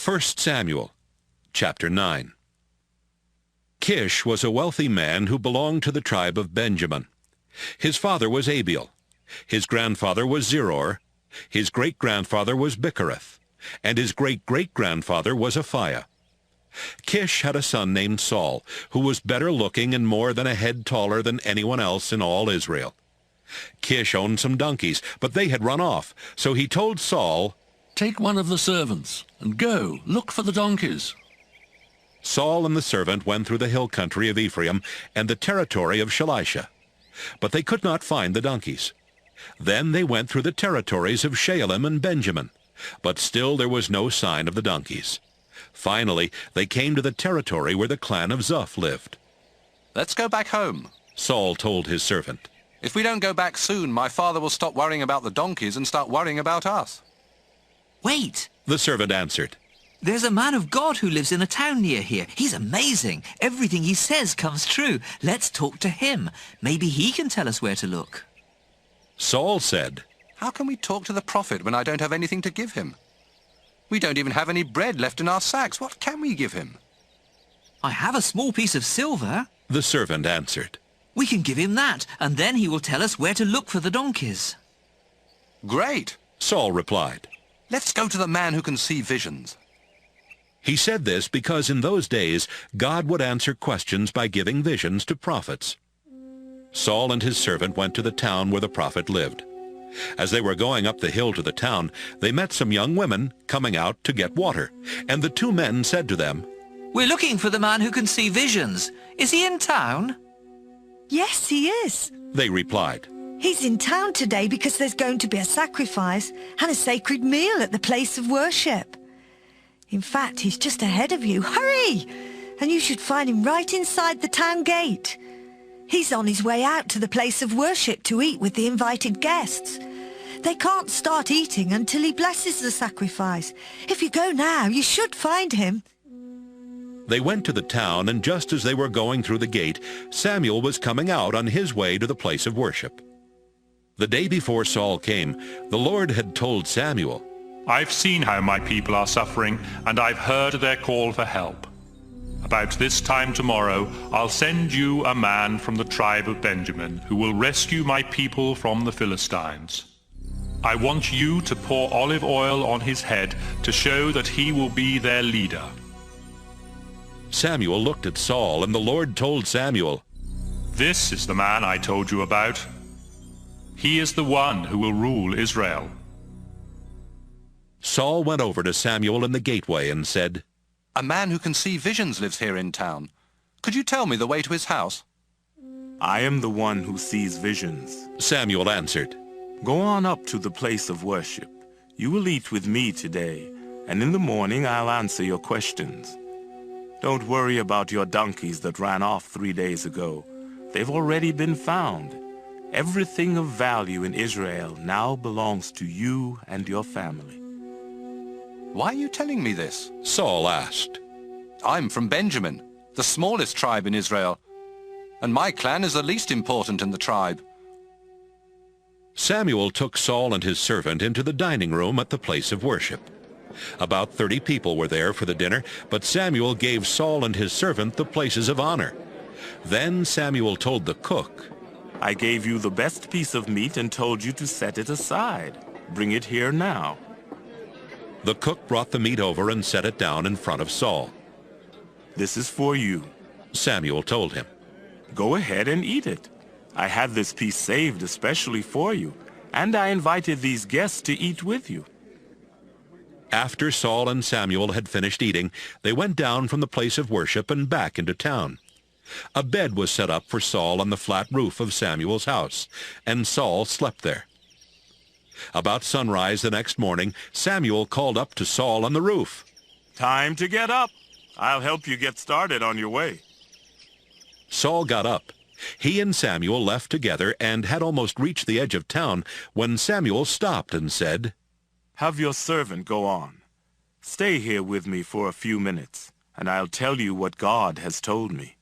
1 Samuel, chapter 9. Kish was a wealthy man who belonged to the tribe of Benjamin. His father was Abiel. His grandfather was Zeror. His great-grandfather was Bichereth. And his great-great-grandfather was Aphiah. Kish had a son named Saul, who was better looking and more than a head taller than anyone else in all Israel. Kish owned some donkeys, but they had run off, so he told Saul, "Take one of the servants, and go, look for the donkeys." Saul and the servant went through the hill country of Ephraim and the territory of Shalisha, but they could not find the donkeys. Then they went through the territories of Shaalim and Benjamin, but still there was no sign of the donkeys. Finally, they came to the territory where the clan of Zuph lived. "Let's go back home," Saul told his servant. "If we don't go back soon, my father will stop worrying about the donkeys and start worrying about us." "Wait," The servant answered. "there's a man of God who lives in a town near here. He's amazing. Everything he says comes true. Let's talk to him. Maybe he can tell us where to look." Saul said, "How can we talk to the prophet when I don't have anything to give him? We don't even have any bread left in our sacks. What can we give him?" "I have a small piece of silver." The servant answered. "We can give him that, and then he will tell us where to look for the donkeys." "Great," Saul replied. "Let's go to the man who can see visions." He said this because in those days God would answer questions by giving visions to prophets. Saul and his servant went to the town where the prophet lived. As they were going up the hill to the town, they met some young women coming out to get water, and the two men said to them, "We're looking for the man who can see visions. Is he in town?" "Yes, he is. They replied. He's in town today because there's going to be a sacrifice and a sacred meal at the place of worship. In fact, he's just ahead of you. Hurry! And you should find him right inside the town gate. He's on his way out to the place of worship to eat with the invited guests. They can't start eating until he blesses the sacrifice. If you go now, you should find him." They went to the town, and just as they were going through the gate, Samuel was coming out on his way to the place of worship. The day before Saul came, the Lord had told Samuel, "I've seen how my people are suffering, and I've heard their call for help. About this time tomorrow, I'll send you a man from the tribe of Benjamin who will rescue my people from the Philistines. I want you to pour olive oil on his head to show that he will be their leader." Samuel looked at Saul, and the Lord told Samuel, "This is the man I told you about. He is the one who will rule Israel." Saul went over to Samuel in the gateway and said, "A man who can see visions lives here in town. Could you tell me the way to his house?" "I am the one who sees visions." Samuel answered. "Go on up to the place of worship. You will eat with me today, and in the morning I'll answer your questions. Don't worry about your donkeys that ran off 3 days ago. They've already been found. Everything of value in Israel now belongs to you and your family." "Why are you telling me this?" Saul asked. "I'm from Benjamin, the smallest tribe in Israel, and my clan is the least important in the tribe." Samuel took Saul and his servant into the dining room at the place of worship. About 30 people were there for the dinner, but Samuel gave Saul and his servant the places of honor. Then Samuel told the cook, "I gave you the best piece of meat and told you to set it aside. Bring it here now." The cook brought the meat over and set it down in front of Saul. "This is for you," Samuel told him. "Go ahead and eat it. I had this piece saved especially for you, and I invited these guests to eat with you." After Saul and Samuel had finished eating, they went down from the place of worship and back into town. A bed was set up for Saul on the flat roof of Samuel's house, and Saul slept there. About sunrise the next morning, Samuel called up to Saul on the roof. "Time to get up. I'll help you get started on your way." Saul got up. He and Samuel left together and had almost reached the edge of town when Samuel stopped and said, "Have your servant go on. Stay here with me for a few minutes, and I'll tell you what God has told me."